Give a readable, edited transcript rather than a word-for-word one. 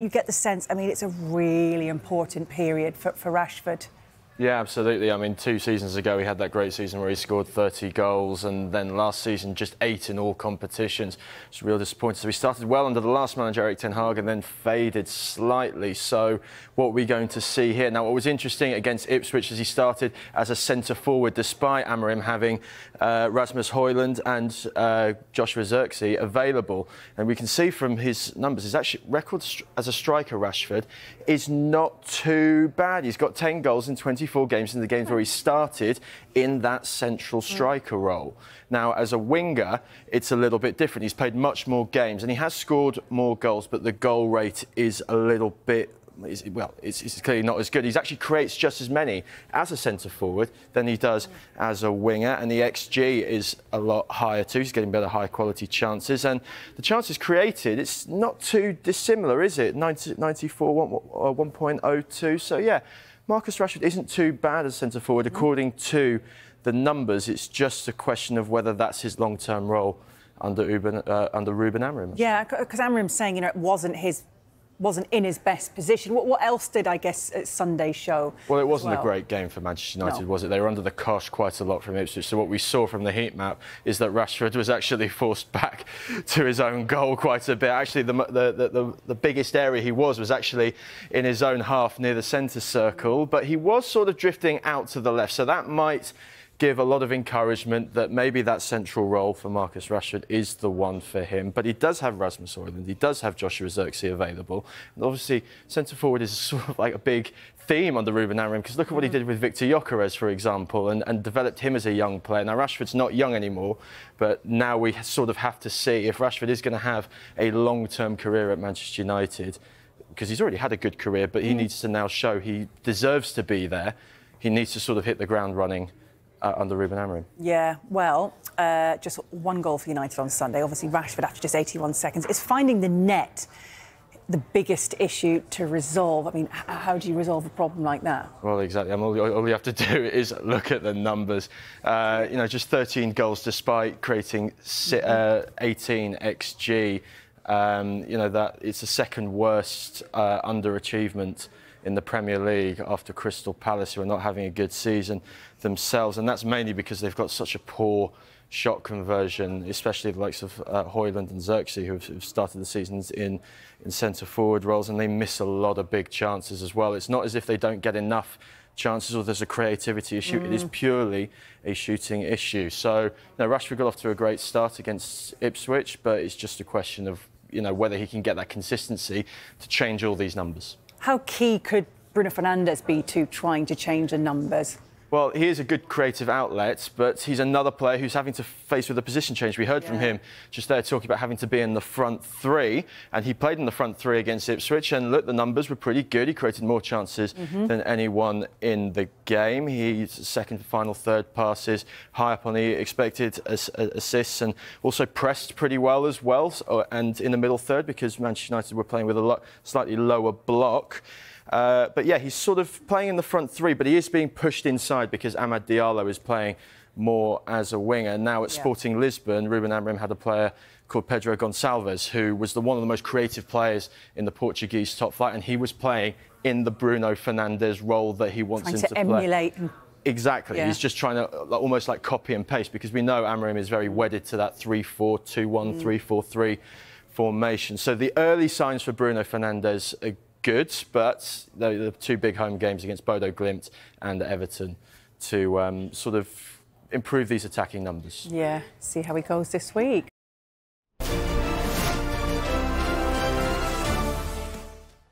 You get the sense, I mean, it's a really important period for Rashford. Yeah, absolutely. I mean, 2 seasons ago, he had that great season where he scored 30 goals, and then last season, just 8 in all competitions. It's real disappointing. So he started well under the last manager, Erik ten Hag, and then faded slightly. So what are we going to see here? Now, what was interesting against Ipswich is he started as a centre-forward, despite Amorim having Rasmus Højlund and Joshua Zirkzee available. And we can see from his numbers, his actually record as a striker, Rashford, is not too bad. He's got 10 goals in 24 games in the games where he started in that central striker role. Now, as a winger, it's a little bit different. He's played much more games and he has scored more goals, but the goal rate is a little bit, well, it's clearly not as good. He actually creates just as many as a centre-forward than he does as a winger, and the XG is a lot higher too. He's getting better high-quality chances, and the chances created, it's not too dissimilar, is it? 94, 1.02, so yeah. Marcus Rashford isn't too bad as centre-forward according to the numbers. It's just a question of whether that's his long-term role under Ruben Amorim. Yeah, because Amorim's saying, you know, it wasn't in his best position. What else did, I guess, Sunday show? Well, it wasn't a great game for Manchester United, was it? They were under the cosh quite a lot from Ipswich. So what we saw from the heat map is that Rashford was actually forced back to his own goal quite a bit. Actually, the biggest area he was actually in his own half near the centre circle, but he was sort of drifting out to the left. So that might give a lot of encouragement that maybe that central role for Marcus Rashford is the one for him. But he does have Rasmus Højlund, he does have Joshua Zirkzee available. And obviously, centre-forward is sort of like a big theme under Ruben Amorim, because look at what he did with Victor Gyökeres, for example, and developed him as a young player. Now, Rashford's not young anymore, but now we sort of have to see if Rashford is going to have a long-term career at Manchester United, because he's already had a good career, but he needs to now show he deserves to be there. He needs to sort of hit the ground running under Ruben Amorim. Yeah, well, just 1 goal for United on Sunday. Obviously, Rashford after just 81 seconds. Is finding the net the biggest issue to resolve? I mean, how do you resolve a problem like that? Well, exactly. All you have to do is look at the numbers. You know, just 13 goals despite creating 18 XG. You know, that it's the second worst underachievement in the Premier League after Crystal Palace, who are not having a good season themselves, and that's mainly because they've got such a poor shot conversion, especially the likes of Højlund and Zirkzee, who've started the seasons in centre-forward roles, and they miss a lot of big chances as well. It's not as if they don't get enough chances or there's a creativity issue. It is purely a shooting issue. So, Rashford got off to a great start against Ipswich, but it's just a question of, you know, whether he can get that consistency to change all these numbers. How key could Bruno Fernandes be to trying to change the numbers? Well, he is a good creative outlet, but he's another player who's having to face with a position change. We heard from him just there talking about having to be in the front three, and he played in the front three against Ipswich, and look, the numbers were pretty good. He created more chances than anyone in the game. He's second, final, third passes, high up on the expected assists, and also pressed pretty well as well, and in the middle third, because Manchester United were playing with a slightly lower block. But yeah, he's sort of playing in the front three, but he is being pushed inside because Amad Diallo is playing more as a winger. Now at Sporting Lisbon, Ruben Amorim had a player called Pedro Gonçalves, who was one of the most creative players in the Portuguese top flight, and he was playing in the Bruno Fernandes role that he wants him to play. Emulate. Exactly. He's just trying to almost like copy and paste, because we know Amorim is very wedded to that 3-4-2-1, 3-4-3 formation. So the early signs for Bruno Fernandes are good, but the 2 big home games against Bodo Glimt and Everton to sort of improve these attacking numbers. Yeah, see how he goes this week.